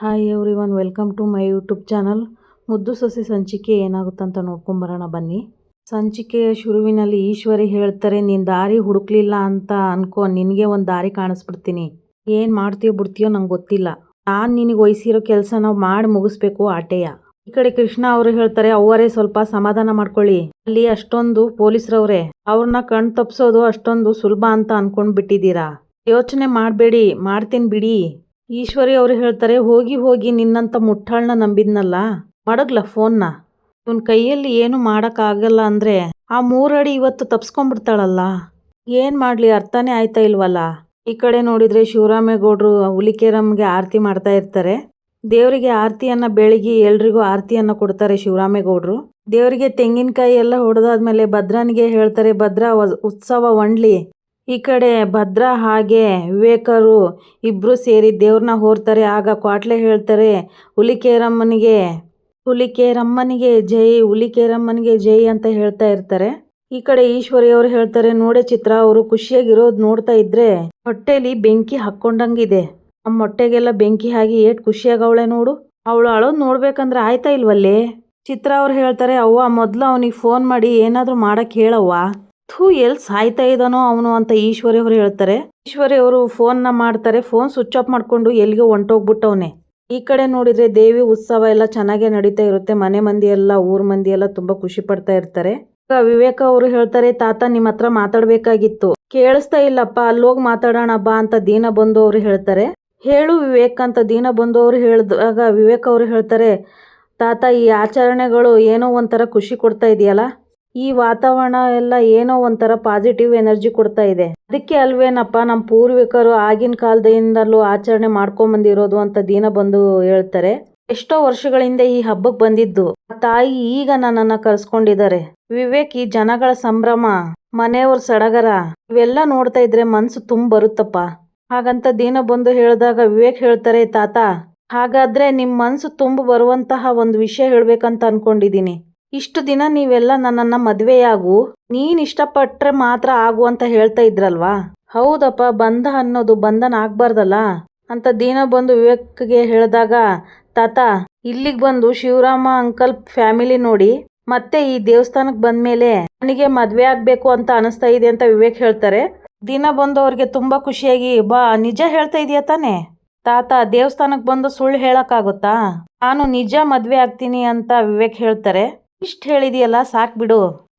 Hi everyone, welcome to my YouTube channel. ಮುದ್ದು ಸೊಸೆ ಸಂಚಿಕೆ ಏನಾಗುತ್ತಂತ ನೋಡ್ಕೊಂಬರೋಣ ಬನ್ನಿ. ಸಂಚಿಕೆಯ ಶುರುವಿನಲ್ಲಿ ಈಶ್ವರಿ ಹೇಳ್ತಾರೆ, ನೀನು ದಾರಿ ಹುಡುಕ್ಲಿಲ್ಲ ಅಂತ ಅನ್ಕೋ, ನಿನಗೆ ಒಂದು ದಾರಿ ಕಾಣಿಸ್ಬಿಡ್ತೀನಿ. ಏನು ಮಾಡ್ತೀಯೋ ಬಿಡ್ತೀಯೋ ನಂಗೆ ಗೊತ್ತಿಲ್ಲ. ನಾನು ನಿನಗೆ ವಹಿಸಿರೋ ಕೆಲಸನ ಮಾಡಿ ಮುಗಿಸ್ಬೇಕು ಆಟೆಯ. ಈ ಕಡೆ ಕೃಷ್ಣ ಅವರು ಹೇಳ್ತಾರೆ, ಅವರೇ ಸ್ವಲ್ಪ ಸಮಾಧಾನ ಮಾಡ್ಕೊಳ್ಳಿ. ಅಲ್ಲಿ ಅಷ್ಟೊಂದು ಪೊಲೀಸರವ್ರೆ, ಅವ್ರನ್ನ ಕಣ್ ತಪ್ಪಿಸೋದು ಅಷ್ಟೊಂದು ಸುಲಭ ಅಂತ ಅನ್ಕೊಂಡ್ ಬಿಟ್ಟಿದ್ದೀರಾ. ಯೋಚನೆ ಮಾಡಬೇಡಿ, ಮಾಡ್ತೀನಿ ಬಿಡಿ. ಈಶ್ವರಿ ಅವರು ಹೇಳ್ತಾರೆ, ಹೋಗಿ ಹೋಗಿ ನಿನ್ನಂತ ಮುಟ್ಟಾಳನ್ನ ನಂಬಿದ್ನಲ್ಲ, ಮಡಗ್ಲ ಫೋನ್ನ. ಇವನ್ ಕೈಯಲ್ಲಿ ಏನು ಮಾಡೋಕ್ಕಾಗಲ್ಲ ಅಂದ್ರೆ ಆ 3 ಅಡಿ ಇವತ್ತು ತಪ್ಸ್ಕೊಂಡ್ಬಿಡ್ತಾಳಲ್ಲ. ಏನು ಮಾಡಲಿ ಅರ್ಥನೇ ಆಯ್ತಾ ಇಲ್ವಲ್ಲ. ಈ ಕಡೆ ನೋಡಿದ್ರೆ ಶಿವರಾಮೇಗೌಡರು ಹುಲಿಕೆರಮ್ಗೆ ಆರತಿ ಮಾಡ್ತಾ ಇರ್ತಾರೆ. ದೇವರಿಗೆ ಆರತಿಯನ್ನ ಬೆಳಗಿ ಎಲ್ರಿಗೂ ಆರತಿಯನ್ನ ಕೊಡ್ತಾರೆ ಶಿವರಾಮೇಗೌಡರು. ದೇವರಿಗೆ ತೆಂಗಿನಕಾಯಿ ಎಲ್ಲ ಹೊಡೆದಾದ್ಮೇಲೆ ಭದ್ರನಿಗೆ ಹೇಳ್ತಾರೆ, ಭದ್ರ ಉತ್ಸವ ಒಂಡ್ಲಿ. ಈ ಕಡೆ ಭದ್ರ ಹಾಗೆ ವಿವೇಕರು ಇಬ್ರು ಸೇರಿ ದೇವ್ರನ್ನ ಹೋರ್ತಾರೆ. ಆಗ ಕ್ವಾಟ್ಲೆ ಹೇಳ್ತಾರೆ, ಹುಲಿಕೇರಮ್ಮನಿಗೆ ಜೈ, ಹುಲಿಕೇರಮ್ಮನಿಗೆ ಜೈ ಅಂತ ಹೇಳ್ತಾ ಇರ್ತಾರೆ. ಈ ಕಡೆ ಈಶ್ವರಿ ಅವರು ಹೇಳ್ತಾರೆ, ನೋಡೆ ಚಿತ್ರ, ಅವರು ಖುಷಿಯಾಗಿರೋದು ನೋಡ್ತಾ ಇದ್ರೆ ಹೊಟ್ಟೆಲಿ ಬೆಂಕಿ ಹಾಕ್ಕೊಂಡಂಗಿದೆ. ನಮ್ಮ ಹೊಟ್ಟೆಗೆಲ್ಲ ಬೆಂಕಿ ಆಗಿ ಏಟ್ ಖುಷಿಯಾಗವಳೆ ನೋಡು. ಅವಳು ಅಳೋದು ನೋಡ್ಬೇಕಂದ್ರೆ ಆಯ್ತಾ ಇಲ್ವಲ್ಲೇ. ಚಿತ್ರ ಅವ್ರು ಹೇಳ್ತಾರೆ, ಅವ್ವ ಮೊದ್ಲು ಅವನಿಗೆ ಫೋನ್ ಮಾಡಿ ಏನಾದರೂ ಮಾಡಕ್ಕೆ ಹೇಳವ್ವ. ಎಲ್ಲಿ ಸಾಯ್ತಾ ಇದ್ದಾನೋ ಅವನು ಅಂತ ಈಶ್ವರಿ ಅವರು ಹೇಳ್ತಾರೆ. ಈಶ್ವರಿ ಅವರು ಫೋನ್ನ ಮಾಡ್ತಾರೆ. ಫೋನ್ ಸ್ವಿಚ್ ಆಫ್ ಮಾಡ್ಕೊಂಡು ಎಲ್ಲಿಗೆ ಹೊಂಟೋಗ್ಬಿಟ್ಟವನೆ. ಈ ಕಡೆ ನೋಡಿದ್ರೆ ದೇವಿ ಉತ್ಸವ ಎಲ್ಲ ಚೆನ್ನಾಗೇ ನಡೀತಾ ಇರುತ್ತೆ. ಮನೆ ಮಂದಿ ಎಲ್ಲ, ಊರ್ ಮಂದಿ ಎಲ್ಲ ತುಂಬಾ ಖುಷಿ ಪಡ್ತಾ ಇರ್ತಾರೆ. ವಿವೇಕ ಅವರು ಹೇಳ್ತಾರೆ, ತಾತ ನಿಮ್ಮ ಹತ್ರ ಮಾತಾಡ್ಬೇಕಾಗಿತ್ತು. ಕೇಳಿಸ್ತಾ ಇಲ್ಲಪ್ಪ, ಅಲ್ಲೋಗಿ ಮಾತಾಡೋಣ ಬಾ ಅಂತ ದೀನ ಬಂಧು ಅವರು ಹೇಳ್ತಾರೆ. ಹೇಳು ವಿವೇಕ್ ಅಂತ ದೀನ ಬಂಧು ಅವರು ಹೇಳಿದಾಗ ವಿವೇಕ್ ಅವರು ಹೇಳ್ತಾರೆ, ತಾತ ಈ ಆಚರಣೆಗಳು ಏನೋ ಒಂಥರ ಖುಷಿ ಕೊಡ್ತಾ ಇದೆಯಲ್ಲ, ಈ ವಾತಾವರಣ ಎಲ್ಲ ಏನೋ ಒಂಥರ ಪಾಸಿಟಿವ್ ಎನರ್ಜಿ ಕೊಡ್ತಾ ಇದೆ. ಅದಕ್ಕೆ ಅಲ್ವೇನಪ್ಪ ನಮ್ಮ ಪೂರ್ವಿಕರು ಆಗಿನ ಕಾಲದಿಂದಲೂ ಆಚರಣೆ ಮಾಡ್ಕೊಂಬಂದಿರೋದು ಅಂತ ದೀನ ಬಂದು ಹೇಳ್ತಾರೆ. ಎಷ್ಟೋ ವರ್ಷಗಳಿಂದ ಈ ಹಬ್ಬಕ್ಕೆ ಬಂದಿದ್ದು ತಾಯಿ ಈಗ ನನ್ನನ್ನ ಕರ್ಸ್ಕೊಂಡಿದ್ದಾರೆ. ವಿವೇಕ್, ಈ ಜನಗಳ ಸಂಭ್ರಮ, ಮನೆಯವ್ರ ಸಡಗರ ಇವೆಲ್ಲ ನೋಡ್ತಾ ಇದ್ರೆ ಮನ್ಸು ತುಂಬ ಬರುತ್ತಪ್ಪ. ಹಾಗಂತ ದೀನ ಬಂದು ಹೇಳಿದಾಗ ವಿವೇಕ್ ಹೇಳ್ತಾರೆ, ತಾತ ಹಾಗಾದ್ರೆ ನಿಮ್ಮ ಮನ್ಸು ತುಂಬ ಬರುವಂತಹ ಒಂದು ವಿಷಯ ಹೇಳ್ಬೇಕಂತ ಅನ್ಕೊಂಡಿದೀನಿ. ಇಷ್ಟು ದಿನ ನೀವೆಲ್ಲ ನನ್ನನ್ನ ಮದ್ವೆಯಾಗು, ನೀನ್ ಇಷ್ಟಪಟ್ರೆ ಮಾತ್ರ ಆಗು ಅಂತ ಹೇಳ್ತಾ ಇದ್ರಲ್ವಾ. ಹೌದಪ್ಪ, ಬಂಧ ಅನ್ನೋದು ಬಂಧನ ಆಗ್ಬಾರ್ದಲ್ಲ ಅಂತ ದೀನ ಬಂದು ವಿವೇಕ್ಗೆ ಹೇಳಿದಾಗ, ತಾತ ಇಲ್ಲಿಗೆ ಬಂದು ಶಿವರಾಮ ಅಂಕಲ್ ಫ್ಯಾಮಿಲಿ ನೋಡಿ ಮತ್ತೆ ಈ ದೇವಸ್ಥಾನಕ್ಕೆ ಬಂದ್ಮೇಲೆ ನನಗೆ ಮದ್ವೆ ಆಗ್ಬೇಕು ಅಂತ ಅನಿಸ್ತಾ ಇದೆ ಅಂತ ವಿವೇಕ್ ಹೇಳ್ತಾರೆ. ದೀನ ಬಂದು ಅವ್ರಿಗೆ ತುಂಬಾ ಖುಷಿಯಾಗಿ, ಬಾ ನಿಜ ಹೇಳ್ತಾ ಇದೀಯ ತಾನೆ ತಾತ, ದೇವಸ್ಥಾನಕ್ಕೆ ಬಂದು ಸುಳ್ಳು ಹೇಳಕ್ಕಾಗುತ್ತಾ, ನಾನು ನಿಜ ಮದ್ವೆ ಆಗ್ತೀನಿ ಅಂತ ವಿವೇಕ್ ಹೇಳ್ತಾರೆ. ಇಷ್ಟ ಹೇಳಿದೆಯಲ್ಲ ಸಾಕ್ ಬಿಡು,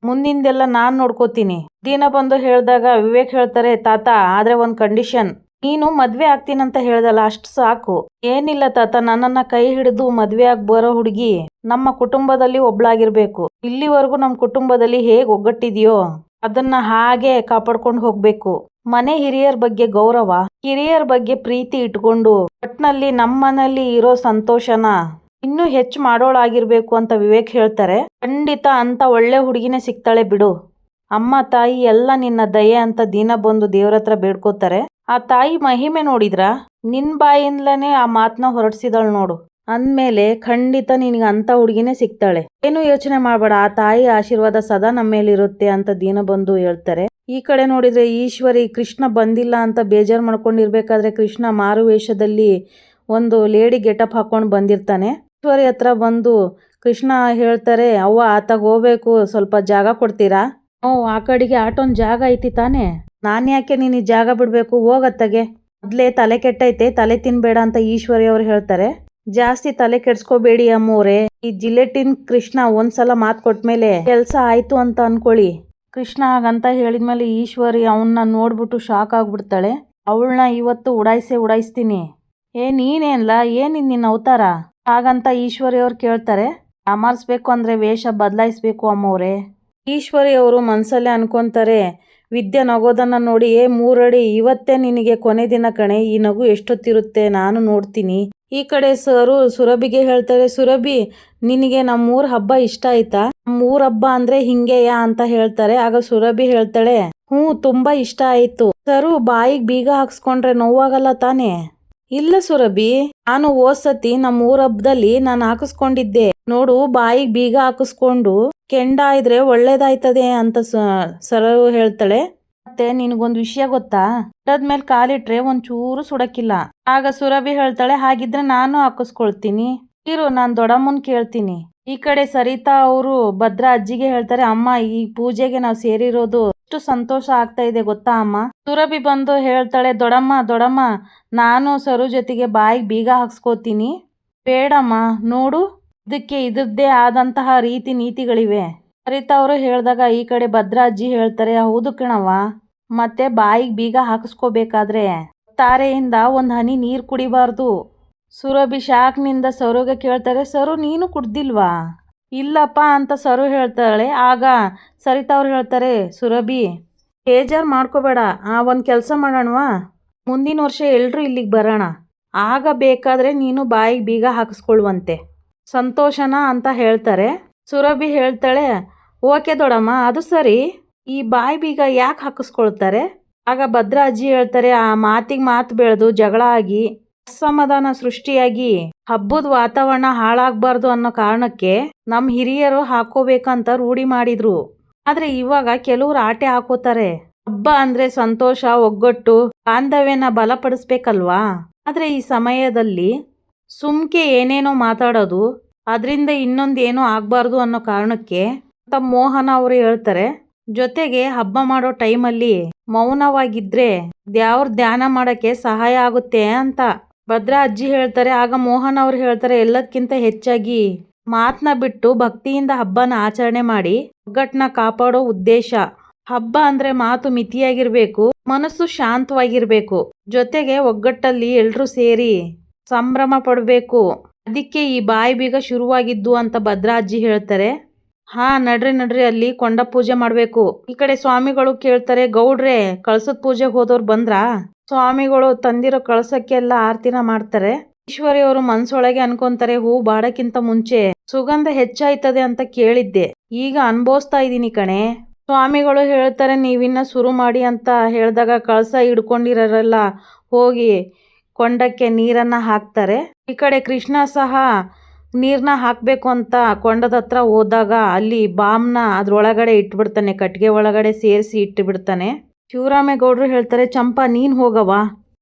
ಮುಂದಿಂದೆಲ್ಲ ನಾನ್ ನೋಡ್ಕೋತೀನಿ. ದೀನ ಬಂದು ಹೇಳ್ದಾಗ ವಿವೇಕ್ ಹೇಳ್ತಾರೆ, ತಾತ ಆದ್ರೆ ಒಂದ್ ಕಂಡೀಷನ್, ನೀನು ಮದ್ವೆ ಆಗ್ತೀನಂತ ಹೇಳ್ದಲ್ಲ ಅಷ್ಟು ಸಾಕು. ಏನಿಲ್ಲ ತಾತ, ನನ್ನನ್ನ ಕೈ ಹಿಡಿದು ಮದ್ವೆ ಆಗಿ ಬರೋ ಹುಡುಗಿ ನಮ್ಮ ಕುಟುಂಬದಲ್ಲಿ ಒಬ್ಳಾಗಿರ್ಬೇಕು. ಇಲ್ಲಿವರೆಗೂ ನಮ್ಮ ಕುಟುಂಬದಲ್ಲಿ ಹೇಗ್ ಒಗ್ಗಟ್ಟಿದೆಯೋ ಅದನ್ನ ಹಾಗೆ ಕಾಪಾಡ್ಕೊಂಡು ಹೋಗ್ಬೇಕು. ಮನೆ ಹಿರಿಯರ ಬಗ್ಗೆ ಗೌರವ, ಹಿರಿಯರ ಬಗ್ಗೆ ಪ್ರೀತಿ ಇಟ್ಕೊಂಡು ಒಟ್ನಲ್ಲಿ ನಮ್ಮನಲ್ಲಿ ಇರೋ ಸಂತೋಷನ ಇನ್ನೂ ಹೆಚ್ಚು ಮಾಡೋಳಾಗಿರ್ಬೇಕು ಅಂತ ವಿವೇಕ್ ಹೇಳ್ತಾರೆ. ಖಂಡಿತ ಅಂತ ಒಳ್ಳೆ ಹುಡುಗಿನೇ ಸಿಗ್ತಾಳೆ ಬಿಡು, ಅಮ್ಮ ತಾಯಿ ಎಲ್ಲ ನಿನ್ನ ದಯೆ ಅಂತ ದೀನ ಬಂದು ದೇವ್ರ ಹತ್ರ ಬೇಡ್ಕೋತಾರೆ. ಆ ತಾಯಿ ಮಹಿಮೆ ನೋಡಿದ್ರ, ನಿನ್ ಬಾಯಿಂದಲೇ ಆ ಮಾತನ್ನ ಹೊರಡ್ಸಿದಳು ನೋಡು. ಅಂದ್ಮೇಲೆ ಖಂಡಿತ ನಿನಗೆ ಅಂತ ಹುಡುಗಿನೇ ಸಿಗ್ತಾಳೆ. ಏನು ಯೋಚನೆ ಮಾಡ್ಬೇಡ, ಆ ತಾಯಿ ಆಶೀರ್ವಾದ ಸದಾ ನಮ್ಮ ಮೇಲಿರುತ್ತೆ ಅಂತ ದೀನ ಬಂದು ಹೇಳ್ತಾರೆ. ಈ ಕಡೆ ನೋಡಿದ್ರೆ ಈಶ್ವರಿ ಕೃಷ್ಣ ಬಂದಿಲ್ಲ ಅಂತ ಬೇಜಾರು ಮಾಡ್ಕೊಂಡಿರ್ಬೇಕಾದ್ರೆ ಕೃಷ್ಣ ಮಾರು ವೇಷದಲ್ಲಿ ಒಂದು ಲೇಡಿ ಗೆಟಪ್ ಹಾಕೊಂಡು ಬಂದಿರ್ತಾನೆ. ಈಶ್ವರಿ ಹತ್ರ ಬಂದು ಕೃಷ್ಣ ಹೇಳ್ತಾರೆ, ಅವ್ವ ಆತಾಗ ಹೋಗ್ಬೇಕು, ಸ್ವಲ್ಪ ಜಾಗ ಕೊಡ್ತೀರಾ. ಆ ಕಡೆಗೆ ಆಟೋನ್ ಜಾಗ ಐತಿ ತಾನೆ, ನಾನು ಯಾಕೆ ನೀನು ಈ ಜಾಗ ಬಿಡ್ಬೇಕು, ಹೋಗತ್ತಗೆ. ಮೊದ್ಲೇ ತಲೆ ಕೆಟ್ಟೈತೆ, ತಲೆ ತಿನ್ಬೇಡ ಅಂತ ಈಶ್ವರಿ ಅವ್ರು ಹೇಳ್ತಾರೆ. ಜಾಸ್ತಿ ತಲೆ ಕೆಡ್ಸ್ಕೋಬೇಡಿ ಅಮ್ಮೋರೆ, ಈ ಜಿಲೆಟಿನ್ ಕೃಷ್ಣ ಒಂದ್ಸಲ ಮಾತು ಕೊಟ್ಮೇಲೆ ಕೆಲ್ಸ ಆಯ್ತು ಅಂತ ಅನ್ಕೊಳ್ಳಿ. ಕೃಷ್ಣ ಹಾಗಂತ ಹೇಳಿದ್ಮೇಲೆ ಈಶ್ವರಿ ಅವನ್ನ ನೋಡ್ಬಿಟ್ಟು ಶಾಕ್ ಆಗ್ಬಿಡ್ತಾಳೆ. ಅವಳನ್ನ ಇವತ್ತು ಉಡಾಯಿಸ್ತೀನಿ. ನೀನೇನ್ಲ, ಏನಿದ್ ನಿನ್ನ ಅವತಾರ ಹಾಗಂತ ಈಶ್ವರಿ ಅವ್ರು ಕೇಳ್ತಾರೆ. ಅಮರ್ಸ್ಬೇಕು ಅಂದ್ರೆ ವೇಷ ಬದಲಾಯಿಸ್ಬೇಕು ಅಮ್ಮವ್ರೆ. ಈಶ್ವರಿ ಅವರು ಮನ್ಸಲ್ಲೇ ಅನ್ಕೊಂತಾರೆ, ವಿದ್ಯೆ ನಗೋದನ್ನ ನೋಡಿ, 3 ಅಡಿ ಇವತ್ತೇ ನಿನಗೆ ಕೊನೆ ದಿನ ಕಣೆ, ಈ ನಗು ಎಷ್ಟೊತ್ತಿರುತ್ತೆ ನಾನು ನೋಡ್ತೀನಿ. ಈ ಕಡೆ ಸುರಭಿಗೆ ಹೇಳ್ತಾರೆ, ಸುರಭಿ ನಿನಗೆ ನಮ್ಮೂರ್ ಹಬ್ಬ ಇಷ್ಟ ಆಯ್ತಾ, ನಮ್ಮೂರ್ ಹಬ್ಬ ಅಂದ್ರೆ ಹಿಂಗೆಯಾ ಅಂತ ಹೇಳ್ತಾರೆ. ಆಗ ಸುರಭಿ ಹೇಳ್ತಾಳೆ, ತುಂಬಾ ಇಷ್ಟ ಆಯ್ತು. ಸರು ಬಾಯಿಗೆ ಬೀಗ ಹಾಕ್ಸ್ಕೊಂಡ್ರೆ ನೋವಾಗಲ್ಲ ತಾನೆ. ಇಲ್ಲ ಸುರಭಿ, ನಾನು ಓದ್ಸತಿ ನಮ್ಮ ಊರ ಹಬ್ಬದಲ್ಲಿ ನಾನು ಹಾಕಿಸ್ಕೊಂಡಿದ್ದೆ ನೋಡು, ಬಾಯಿಗೆ ಬೀಗ ಹಾಕಿಸ್ಕೊಂಡು ಕೆಂಡ ಇದ್ರೆ ಒಳ್ಳೇದಾಯ್ತದೆ ಅಂತ ಸರು ಹೇಳ್ತಾಳೆ. ಮತ್ತೆ ನಿನಗೊಂದು ವಿಷಯ ಗೊತ್ತಾ, ಮೇಲೆ ಕಾಲಿಟ್ರೆ ಒಂಚೂರು ಸುಡಕ್ಕಿಲ್ಲ. ಆಗ ಸುರಭಿ ಹೇಳ್ತಾಳೆ, ಹಾಗಿದ್ರೆ ನಾನು ಹಾಕಿಸ್ಕೊಳ್ತೀನಿ ಇರು, ನಾನು ದೊಡ್ಡಮ್ಮನ್ ಕೇಳ್ತೀನಿ. ಈ ಕಡೆ ಸರಿತಾ ಅವರು ಭದ್ರಾ ಅಜ್ಜಿಗೆ ಹೇಳ್ತಾರೆ, ಅಮ್ಮ ಈ ಪೂಜೆಗೆ ನಾವು ಸೇರಿರೋದು ಎಷ್ಟು ಸಂತೋಷ ಆಗ್ತಾ ಇದೆ ಗೊತ್ತಾ ಅಮ್ಮ. ಸುರಭಿ ಬಂದು ಹೇಳ್ತಾಳೆ, ದೊಡ್ಡಮ್ಮ ನಾನು ಸರು ಜೊತೆಗೆ ಬಾಯಿಗೆ ಬೀಗ ಹಾಕ್ಸ್ಕೋತೀನಿ. ಬೇಡಮ್ಮ, ನೋಡು ಇದಕ್ಕೆ ಇದ್ರದ್ದೇ ಆದಂತಹ ರೀತಿ ನೀತಿಗಳಿವೆ. ಸರಿತಾ ಅವರು ಹೇಳಿದಾಗ ಈ ಕಡೆ ಭದ್ರಾ ಅಜ್ಜಿ ಹೇಳ್ತಾರೆ, ಹೌದು ಕಣವ್ವ, ಮತ್ತೆ ಬಾಯಿಗೆ ಬೀಗ ಹಾಕಿಸ್ಕೋಬೇಕಾದ್ರೆ ತಾರೆಯಿಂದ ಒಂದು ಹನಿ ನೀರು ಕುಡಿಬಾರ್ದು. ಸುರಭಿ ಶಾಕ್ನಿಂದ ಸರುಗೆ ಕೇಳ್ತಾರೆ, ಸರು ನೀನು ಕುಡ್ದಿಲ್ವಾ? ಇಲ್ಲಪ್ಪ ಅಂತ ಸರು ಹೇಳ್ತಾಳೆ. ಆಗ ಸರಿತಾ ಅವ್ರು ಹೇಳ್ತಾರೆ, ಸುರಭಿ ಬೇಜಾರು ಮಾಡ್ಕೋಬೇಡ, ಒಂದು ಕೆಲಸ ಮಾಡೋಣವಾ, ಮುಂದಿನ ವರ್ಷ ಎಲ್ಲರೂ ಇಲ್ಲಿಗೆ ಬರೋಣ, ಆಗ ಬೇಕಾದರೆ ನೀನು ಬಾಯಿಗೆ ಬೀಗ ಹಾಕಿಸ್ಕೊಳ್ಳುವಂತೆ, ಸಂತೋಷನಾ ಅಂತ ಹೇಳ್ತಾರೆ. ಸುರಭಿ ಹೇಳ್ತಾಳೆ, ಓಕೆ ದೊಡ್ಡಮ್ಮ, ಅದು ಸರಿ, ಈ ಬಾಯಿ ಬೀಗ ಯಾಕೆ ಹಾಕಿಸ್ಕೊಳ್ತಾರೆ? ಆಗ ಭದ್ರಾ ಅಜ್ಜಿ ಹೇಳ್ತಾರೆ, ಆ ಮಾತಿಗೆ ಮಾತು ಬೆಳೆದು ಜಗಳ ಆಗಿ ಅಸಮಾಧಾನ ಸೃಷ್ಟಿಯಾಗಿ ಹಬ್ಬದ ವಾತಾವರಣ ಹಾಳಾಗಬಾರ್ದು ಅನ್ನೋ ಕಾರಣಕ್ಕೆ ನಮ್ಮ ಹಿರಿಯರು ಹಾಕೋಬೇಕಂತ ರೂಢಿ ಮಾಡಿದ್ರು. ಆದ್ರೆ ಇವಾಗ ಕೆಲವ್ರು ಆಟೆ ಹಾಕೋತಾರೆ. ಹಬ್ಬ ಅಂದ್ರೆ ಸಂತೋಷ, ಒಗ್ಗಟ್ಟು, ಬಾಂಧವ್ಯನ ಬಲಪಡಿಸ್ಬೇಕಲ್ವಾ. ಆದ್ರೆ ಈ ಸಮಯದಲ್ಲಿ ಸುಮ್ಕೆ ಏನೇನೋ ಮಾತಾಡೋದು, ಅದರಿಂದ ಇನ್ನೊಂದೇನೋ ಆಗ್ಬಾರ್ದು ಅನ್ನೋ ಕಾರಣಕ್ಕೆ ಅಂತ ಮೋಹನ ಅವರು ಹೇಳ್ತಾರೆ. ಜೊತೆಗೆ ಹಬ್ಬ ಮಾಡೋ ಟೈಮಲ್ಲಿ ಮೌನವಾಗಿದ್ರೆ ದೇವ್ರ ಧ್ಯಾನ ಮಾಡಕ್ಕೆ ಸಹಾಯ ಆಗುತ್ತೆ ಅಂತ ಭದ್ರಾ ಅಜ್ಜಿ ಹೇಳ್ತಾರೆ. ಆಗ ಮೋಹನ್ ಅವ್ರು ಹೇಳ್ತಾರೆ, ಎಲ್ಲದಕ್ಕಿಂತ ಹೆಚ್ಚಾಗಿ ಮಾತನ್ನ ಬಿಟ್ಟು ಭಕ್ತಿಯಿಂದ ಹಬ್ಬನ ಆಚರಣೆ ಮಾಡಿ ಒಗ್ಗಟ್ಟನ್ನ ಕಾಪಾಡೋ ಉದ್ದೇಶ. ಹಬ್ಬ ಅಂದ್ರೆ ಮಾತು ಮಿತಿಯಾಗಿರ್ಬೇಕು, ಮನಸ್ಸು ಶಾಂತವಾಗಿರ್ಬೇಕು, ಜೊತೆಗೆ ಒಗ್ಗಟ್ಟಲ್ಲಿ ಎಲ್ರೂ ಸೇರಿ ಸಂಭ್ರಮ ಪಡಬೇಕು. ಅದಕ್ಕೆ ಈ ಬಾಯಿ ಬೀಗ ಶುರುವಾಗಿದ್ದು ಅಂತ ಭದ್ರಾ ಅಜ್ಜಿ ಹೇಳ್ತಾರೆ. ಹಾ ನಡ್ರಿ ಅಲ್ಲಿ ಕೊಂಡ ಪೂಜೆ ಮಾಡ್ಬೇಕು. ಈ ಕಡೆ ಸ್ವಾಮಿಗಳು ಕೇಳ್ತಾರೆ, ಗೌಡ್ರೆ ಕಳಸದ ಪೂಜೆಗೆ ಹೋದವ್ರು ಬಂದ್ರಾ? ಸ್ವಾಮಿಗಳು ತಂದಿರೋ ಕಳಸಕ್ಕೆಲ್ಲ ಆರತಿನ ಮಾಡ್ತಾರೆ. ಈಶ್ವರಿ ಅವರು ಮನ್ಸೊಳಗೆ ಅನ್ಕೊಂತಾರೆ, ಹೂ ಬಾಡಕ್ಕಿಂತ ಮುಂಚೆ ಸುಗಂಧ ಹೆಚ್ಚಾಯ್ತದೆ ಅಂತ ಕೇಳಿದ್ದೆ, ಈಗ ಅನ್ಭವಿಸ್ತಾ ಇದೀನಿ ಕಣೆ. ಸ್ವಾಮಿಗಳು ಹೇಳ್ತಾರೆ, ನೀವಿನ್ನ ಶುರು ಮಾಡಿ ಅಂತ ಹೇಳಿದಾಗ ಕಳಸ ಹಿಡ್ಕೊಂಡಿರಲ್ಲ ಹೋಗಿ ಕೊಂಡಕ್ಕೆ ನೀರನ್ನ ಹಾಕ್ತಾರೆ. ಈ ಕಡೆ ಕೃಷ್ಣ ಸಹ ನೀರನ್ನ ಹಾಕಬೇಕು ಅಂತ ಕೊಂಡದ ಹತ್ರ ಹೋದಾಗ ಅಲ್ಲಿ ಬಾಂಬ್ನ ಅದ್ರೊಳಗಡೆ ಇಟ್ಬಿಡ್ತಾನೆ, ಕಟ್ಟಿಗೆ ಒಳಗಡೆ ಸೇರಿಸಿ ಇಟ್ಟುಬಿಡ್ತಾನೆ. ಶಿವರಾಮೇಗೌಡರು ಹೇಳ್ತಾರೆ, ಚಂಪಾ ನೀನು ಹೋಗವ.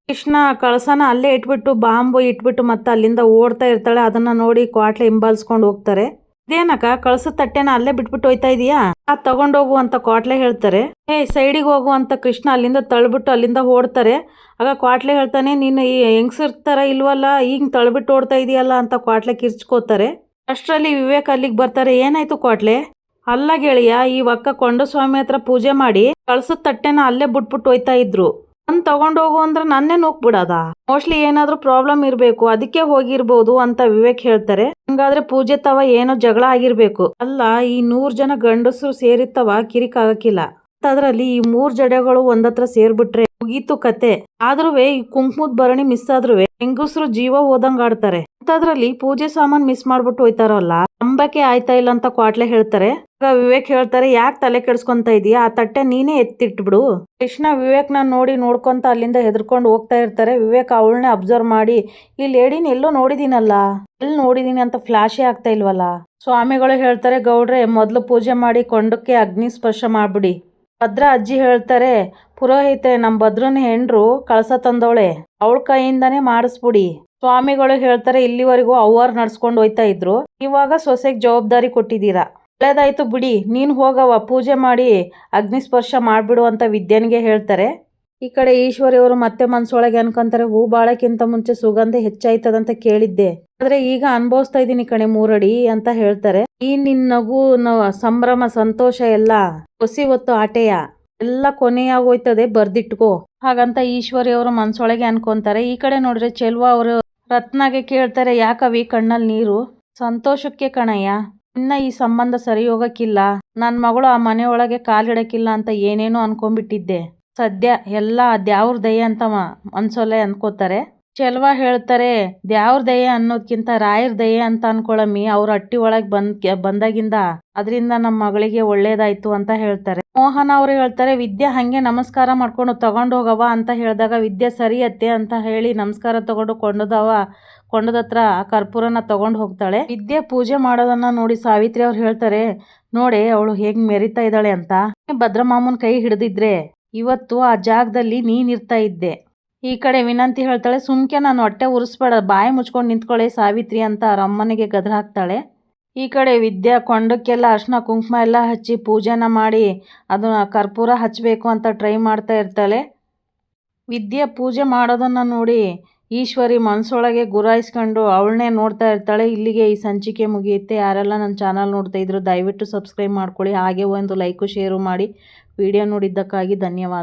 ಕೃಷ್ಣ ಕಳಸನ ಅಲ್ಲೇ ಇಟ್ಬಿಟ್ಟು ಬಾಂಬು ಇಟ್ಬಿಟ್ಟು ಮತ್ತೆ ಅಲ್ಲಿಂದ ಓಡ್ತಾ ಇರ್ತಾಳೆ. ಅದನ್ನ ನೋಡಿ ಕ್ವಾಟ್ಲೆ ಹಿಂಬಾಲಿಸ್ಕೊಂಡು ಹೋಗ್ತಾರೆ. ಇದೇನಕ್ಕ ಕಳಸದ ತಟ್ಟೆನ ಅಲ್ಲೇ ಬಿಟ್ಬಿಟ್ಟು ಹೋಯ್ತಾ ಇದೀಯಾ, ಅದು ತಗೊಂಡೋಗು ಅಂತ ಕ್ವಾಟ್ಲೆ ಹೇಳ್ತಾರೆ. ಸೈಡಿಗೆ ಹೋಗು ಅಂತ ಕೃಷ್ಣ ಅಲ್ಲಿಂದ ತಳ್ಬಿಟ್ಟು ಅಲ್ಲಿಂದ ಓಡ್ತಾರೆ. ಆಗ ಕ್ವಾಟ್ಲೆ ಹೇಳ್ತಾನೆ, ನೀನು ಈ ಹೆಂಗಸರ್ತರ ಇಲ್ವಲ್ಲ, ಈಗ ತಳ್ಬಿಟ್ಟು ಓಡ್ತಾ ಇದೆಯಲ್ಲ ಅಂತ ಕ್ವಾಟ್ಲೆ ಕಿರ್ಚ್ಕೋತಾರೆ. ಅಷ್ಟರಲ್ಲಿ ವಿವೇಕ್ ಅಲ್ಲಿಗೆ ಬರ್ತಾರೆ. ಏನಾಯ್ತು ಕ್ವಾಟ್ಲೆ? ಅಲ್ಲ ಗೆಳೆಯ, ಈ ಒಕ್ಕ ಕೊಂಡಸ್ವಾಮಿ ಹತ್ರ ಪೂಜೆ ಮಾಡಿ ಕಳಸದ ತಟ್ಟೆನ ಅಲ್ಲೇ ಬಿಟ್ಬಿಟ್ಟು ಹೋಯ್ತಾ ಇದ್ರು, ನನ್ ತಗೊಂಡೋಗು ಅಂದ್ರೆ ನನ್ನೇ ನೋಕ್ಬಿಡದ, ಮೋಸ್ಟ್ಲಿ ಏನಾದ್ರೂ ಪ್ರಾಬ್ಲಮ್ ಇರ್ಬೇಕು, ಅದಕ್ಕೆ ಹೋಗಿರ್ಬೋದು ಅಂತ ವಿವೇಕ್ ಹೇಳ್ತಾರೆ. ಹಂಗಾದ್ರೆ ಪೂಜೆ ತವ ಏನೋ ಜಗಳ ಆಗಿರ್ಬೇಕು. ಅಲ್ಲ, ಈ 100 ಜನ ಗಂಡಸರು ಸೇರಿತ್ತವ ಕಿರಿಕ್ ಆಗಕ್ಕಿಲ್ಲ, ಅದ್ರಲ್ಲಿ ಈ 3 ಜಡೆಗಳು ಒಂದತ್ರ ಸೇರ್ಬಿಟ್ರೆ ಮುಗೀತು ಕತೆ. ಆದ್ರೂ ಈ ಕುಂಕುಮದ ಭರಣಿ ಮಿಸ್ ಆದ್ರೂ ಹೆಂಗಸರು ಜೀವ ಹೋದಂಗ ಆಡ್ತಾರೆ, ಅಂತದ್ರಲ್ಲಿ ಪೂಜೆ ಸಾಮಾನ್ ಮಿಸ್ ಮಾಡ್ಬಿಟ್ಟು ಹೋಯ್ತಾರಲ್ಲ, ನಂಬಕ್ಕೆ ಆಯ್ತಾ ಇಲ್ಲ ಅಂತ ಕ್ವಾಟ್ಲೆ ಹೇಳ್ತಾರೆ. ಆಗ ವಿವೇಕ್ ಹೇಳ್ತಾರೆ, ಯಾಕೆ ತಲೆ ಕೆಡ್ಸ್ಕೊಂತ ಇದೀಯಾ, ಆ ತಟ್ಟೆ ನೀನೇ ಎತ್ತಿಟ್ಬಿಡು. ಕೃಷ್ಣ ವಿವೇಕ್ನ ನೋಡಿ ನೋಡ್ಕೊಂತ ಅಲ್ಲಿಂದ ಹೆದರ್ಕೊಂಡು ಹೋಗ್ತಾ ಇರ್ತಾರೆ. ವಿವೇಕ್ ಅವಳನ್ನೇ ಅಬ್ಸರ್ವ್ ಮಾಡಿ, ಈ ಲೇಡಿನ ಎಲ್ಲೋ ನೋಡಿದೀನಲ್ಲ, ಎಲ್ಲಿ ನೋಡಿದೀನಿ ಅಂತ ಫ್ಲಾಶೇ ಆಗ್ತಾ ಇಲ್ವಲ್ಲ. ಸ್ವಾಮಿಗಳು ಹೇಳ್ತಾರೆ, ಗೌಡ್ರೆ ಮೊದ್ಲು ಪೂಜೆ ಮಾಡಿ ಕೊಂಡಕ್ಕೆ ಅಗ್ನಿ ಸ್ಪರ್ಶ ಮಾಡ್ಬಿಡಿ. ಭದ್ರಾ ಅಜ್ಜಿ ಹೇಳ್ತಾರೆ, ಪುರೋಹಿತೆ ನಮ್ ಭದ್ರನ ಹೆಂಡ್ರು ಕಳಸ ತಂದವಳೆ, ಅವಳ ಕೈಯಿಂದಾನೇ ಮಾಡಿಸ್ಬಿಡಿ. ಸ್ವಾಮಿಗಳು ಹೇಳ್ತಾರೆ, ಇಲ್ಲಿವರೆಗೂ ಅವ್ವಾರು ನಡ್ಸ್ಕೊಂಡು ಹೋಯ್ತಾ ಇದ್ರು, ಇವಾಗ ಸೊಸೆಗೆ ಜವಾಬ್ದಾರಿ ಕೊಟ್ಟಿದ್ದೀರಾ, ಒಳ್ಳೇದಾಯ್ತು ಬಿಡಿ, ನೀನು ಹೋಗವ ಪೂಜೆ ಮಾಡಿ ಅಗ್ನಿ ಸ್ಪರ್ಶ ಮಾಡ್ಬಿಡು ಅಂತ ವಿದ್ಯಾನಿಗೆ ಹೇಳ್ತಾರೆ. ಈ ಕಡೆ ಈಶ್ವರಿ ಅವರು ಮತ್ತೆ ಮನ್ಸೊಳಗೆ ಅನ್ಕೊಂತಾರೆ, ಹೂ ಬಾಳಕ್ಕಿಂತ ಮುಂಚೆ ಸುಗಂಧ ಹೆಚ್ಚಾಯ್ತದಂತ ಕೇಳಿದ್ದೆ, ಆದ್ರೆ ಈಗ ಅನ್ಭವಿಸ್ತಾ ಇದೀನಿ ಕಣೆ 3 ಅಡಿ ಅಂತ ಹೇಳ್ತಾರೆ. ಈ ನಿನ್ ನಗು ಸಂಭ್ರಮ ಸಂತೋಷ ಎಲ್ಲ ಹೊಸಿ ಹೊತ್ತು ಆಟೆಯ ಎಲ್ಲ ಕೊನೆಯಾಗೋಯ್ತದೆ, ಬರ್ದಿಟ್ಕೋ ಹಾಗಂತ ಈಶ್ವರಿ ಅವರು ಮನ್ಸೊಳಗೆ ಅನ್ಕೊಂತಾರೆ. ಈ ಕಡೆ ನೋಡ್ರೆ ಚೆಲ್ವ ಅವರು ರತ್ನಾಗೆ ಕೇಳ್ತಾರೆ, ಯಾಕವಿ ಕಣ್ಣಲ್ಲಿ ನೀರು? ಸಂತೋಷಕ್ಕೆ ಕಣಯ್ಯ, ಇನ್ನ ಈ ಸಂಬಂಧ ಸರಿ ಹೋಗಕ್ಕಿಲ್ಲ, ನನ್ ಮಗಳು ಆ ಮನೆಯೊಳಗೆ ಕಾಲಿಡಕ್ಕಿಲ್ಲ ಅಂತ ಏನೇನೋ ಅನ್ಕೊಂಡ್ಬಿಟ್ಟಿದ್ದೆ, ಸದ್ಯ ಎಲ್ಲ ದ್ಯಾವ್ರ ದಯೆ ಅಂತ ಮನ್ಸೊಲ್ಲೆ ಅನ್ಕೋತಾರೆ. ಚೆಲ್ವ ಹೇಳ್ತಾರೆ, ದ್ಯಾವ್ರ ದಯೆ ಅನ್ನೋದ್ಕಿಂತ ರಾಯರ್ ದಯೆ ಅಂತ ಅನ್ಕೊಳಮ್ಮಿ, ಅವ್ರ ಹಟ್ಟಿ ಒಳಗೆ ಬಂದಾಗಿಂದ ಅದರಿಂದ ನಮ್ಮ ಮಗಳಿಗೆ ಒಳ್ಳೇದಾಯ್ತು ಅಂತ ಹೇಳ್ತಾರೆ. ಮೋಹನ್ ಅವ್ರು ಹೇಳ್ತಾರೆ, ವಿದ್ಯಾ ಹಂಗೆ ನಮಸ್ಕಾರ ಮಾಡ್ಕೊಂಡು ತಗೊಂಡು ಹೋಗವ ಅಂತ ಹೇಳಿದಾಗ ವಿದ್ಯಾ ಸರಿ ಅತ್ತೆ ಅಂತ ಹೇಳಿ ನಮಸ್ಕಾರ ತಗೊಂಡು ಕೊಂಡದತ್ರ ಕರ್ಪೂರನ ತಗೊಂಡು ಹೋಗ್ತಾಳೆ. ವಿದ್ಯೆ ಪೂಜೆ ಮಾಡೋದನ್ನ ನೋಡಿ ಸಾವಿತ್ರಿ ಅವ್ರು ಹೇಳ್ತಾರೆ, ನೋಡೆ ಅವಳು ಹೇಗ್ ಮೆರಿತಾ ಇದ್ದಾಳೆ ಅಂತ, ಭದ್ರಮಾಮನ್ ಕೈ ಹಿಡಿದಿದ್ರೆ ಇವತ್ತು ಆ ಜಾಗದಲ್ಲಿ ನೀನಿರ್ತಾ ಇದ್ದೆ. ಈ ಕಡೆ ವಿನಂತಿ ಹೇಳ್ತಾಳೆ, ಸುಮ್ಕೆ ನಾನು ಹೊಟ್ಟೆ ಉರಿಸ್ಬೇಡ, ಬಾಯಿ ಮುಚ್ಕೊಂಡು ನಿಂತ್ಕೊಳ್ಳೆ ಸಾವಿತ್ರಿ ಅಂತ ಅವ್ರ ಅಮ್ಮನಿಗೆ ಗದ್ರ ಹಾಕ್ತಾಳೆ. ಈ ಕಡೆ ವಿದ್ಯಾ ಕೊಂಡಕ್ಕೆಲ್ಲ ಅರ್ಶಿನ ಕುಂಕುಮ ಎಲ್ಲ ಹಚ್ಚಿ ಪೂಜೆನ ಮಾಡಿ ಅದನ್ನ ಕರ್ಪೂರ ಹಚ್ಚಬೇಕು ಅಂತ ಟ್ರೈ ಮಾಡ್ತಾ ಇರ್ತಾಳೆ. ವಿದ್ಯೆ ಪೂಜೆ ಮಾಡೋದನ್ನು ನೋಡಿ ಈಶ್ವರಿ ಮನಸ್ಸೊಳಗೆ ಗುರಾಯಿಸ್ಕೊಂಡು ಅವಳನ್ನೇ ನೋಡ್ತಾ ಇರ್ತಾಳೆ. ಇಲ್ಲಿಗೆ ಈ ಸಂಚಿಕೆ ಮುಗಿಯುತ್ತೆ. ಯಾರೆಲ್ಲ ನನ್ನ ಚಾನಲ್ ನೋಡ್ತಾ ಇದ್ರು ದಯವಿಟ್ಟು ಸಬ್ಸ್ಕ್ರೈಬ್ ಮಾಡ್ಕೊಳ್ಳಿ. ಹಾಗೆ ಒಂದು ಲೈಕು ಶೇರು ಮಾಡಿ. ವಿಡಿಯೋ ನೋಡಿದ್ದಕ್ಕಾಗಿ ಧನ್ಯವಾದ.